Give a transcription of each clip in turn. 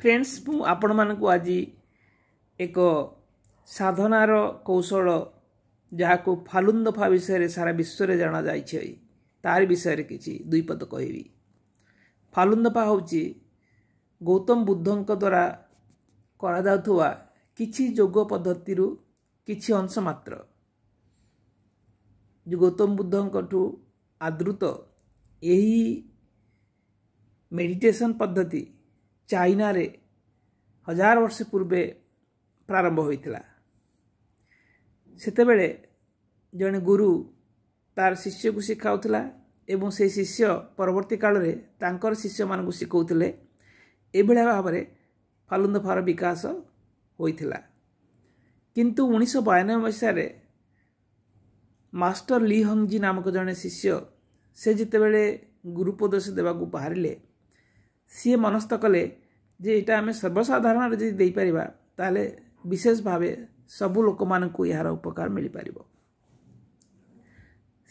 Friends मु आपण मानकु आज एक साधनार कौशल जहाँ को फालुन दफा विषय सारा विश्व में जाना जाए तार विषय किसी दुई पद कहबी। फालुन दफा हूँ गौतम बुद्धों द्वारा करा जाउथुवा किछि योग पद्धति किछि अंश मात्र जो गौतम बुद्धों आदृत यही मेडिटेशन पद्धति चाइना रे 1000 वर्ष पूर्वे प्रारंभ होइतिला। सेतेबेले जने गुरु तार शिष्य को शिखाउतिला एवं से शिष्य परवर्ती काल रे तांकर शिष्य मान को शिखाउतिले। एभेला भाबरे फालुन दफार विकास होइतिला। किंतु 1992 मसीह रे मास्टर ली हंगजी नामक जने शिष्य से जितेबेले गुरुपदेश देवाकू बाहरिले सी मनस्थ कले जे एटा आमे सर्वसाधारण यदि दे परिबा ताले विशेष भावे सबु लोक मानकू यार उपकार मिल पारिबो।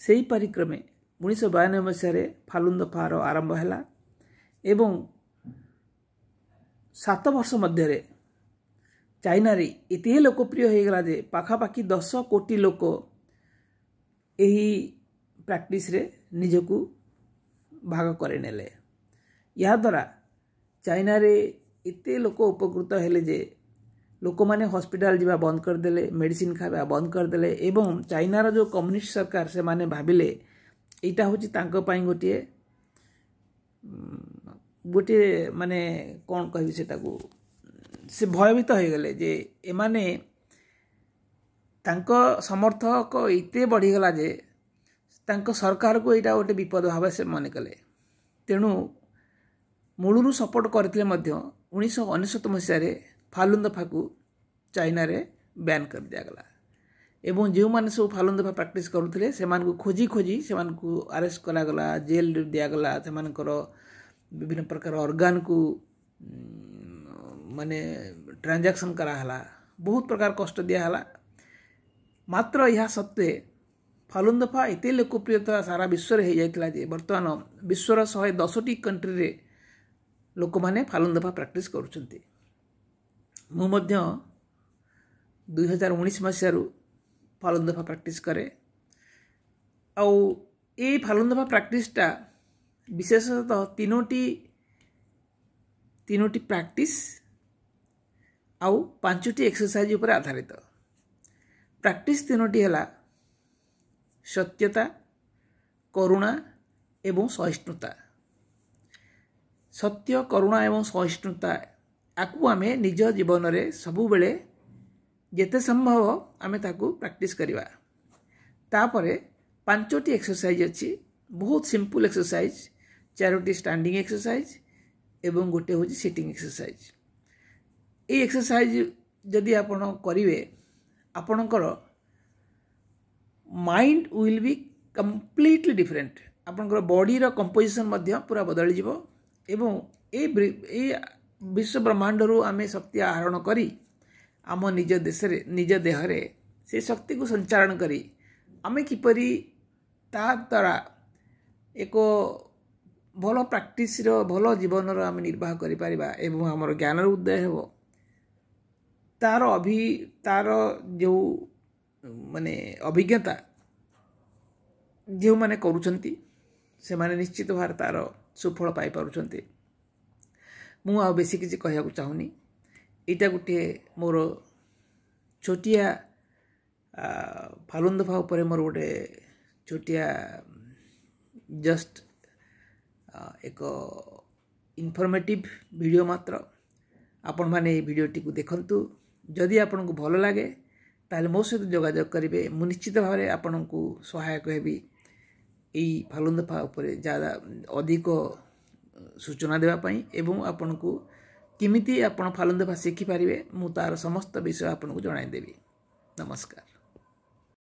सेही परिक्रमे 1992 मसीह रे फालुन दफार आरंभ हैला एवं 7 वर्ष मध्य रे चाइना रे एते लोकप्रिय हो गला जे पाखापाखी 10 कोटी लोक एही प्रैक्टिस रे निजकू भाग करे नेले। या द्वारा चाइना रे एते लोक उपकृत हेले जे लोक माने हॉस्पिटल जीवा बंद कर देले, मेडिसिन खावा बंद कर देले एवं चाइना रो जो कम्युनिस्ट सरकार से माने भाबिले एटा होची तांको पई गोटे माने कोन कहबी सेटाकू से भयभीत हो गले जे एमाने तांको समर्थक एते बढ़ी गला जे तांको सरकार को एटा गोटे विपद भाव से मन कले। तेणु मूलरू सपोर्ट करथिले मध्य 1999 मसीह फालुन दफा को चाइना रे बैन कर दिया गला एवं जो माने सब फालुन दफा प्रैक्टिस करुथिले से मान को खोजी खोजी से मान को अरेस्ट करा गला, जेल दिया गला, से मानकर विभिन्न प्रकार ऑर्गन को माने ट्रांजैक्शन करा हला, बहुत प्रकार कष्ट दिया हला। मात्र यह सत्वे फालुन दफा एते लोकप्रियता सारा विश्व रे हो जाइतला जे वर्तमान विश्वर 110टी कंट्री रे लोक माने फालुन दफा प्रैक्टिस करुछंती। मु मध्य 2019 मसीह फालुन दफा प्रैक्टिस करे आउ ए फालुन दफा प्रैक्टिसटा विशेषतः तीनोटी प्रैक्टिस आउ 5टी एक्सरसाइज ऊपर आधारित। प्रैक्टिस तीनोटी हैला सत्यता, करुणा एवं सहिष्णुता। सत्य, करुणा एवं सहिष्णुता आकु आमे निज जीवन रे सबु बेले जेते संभव आमे ताकू प्रैक्टिस करिवा। तापरे 5टी एक्सरसाइज अछि, बहुत सिंपल एक्सरसाइज, 4टी स्टैंडिंग एक्सरसाइज एवं गोटे होछि सिटिंग एक्सरसाइज। ए एक्सरसाइज जदि आपण करिवे आपणकर mind will be completely different. आपणकर बॉडी रो कंपोजिशन मध्य पूरा बदल जिवो एवं ए विश्व ब्रह्मांड रु आमे शक्ति आहरण करी आम निज देश रे निज देह रे से शक्ति को संचारण करी आमे किपरि ता द्वारा एक भल प्रैक्टिस रो भल जीवन रो आमे निर्वाह करि परिबा एवं हमर ज्ञान रो उदय हेबो। तार जो माने अभिज्ञता जो माने करूछंती से माने निश्चित भार तार सुफल पाई पारुछंती। मु आ बेसी किछि कहया को चाहुनी। एटा गुटे मोर छोटिया फालुन दफा ऊपर मोर गोटे छोटिया जस्ट एक इनफॉर्मेटिव वीडियो मात्र। आपण माने ए वीडियोटी को देखंतु। जदि आपन को भल लागे ताले मो सहित जोगाजोग करिवे। मु निश्चित भाव आपन को सहायक हेबी एई फालुन दफा ऊपर ज्यादा अधिक सूचना देवा पई एवं आपन को किमिति आपन फालुन दफा शिखि पारिवे मु तार समस्त विषय आपन को जणाई देबी। नमस्कार।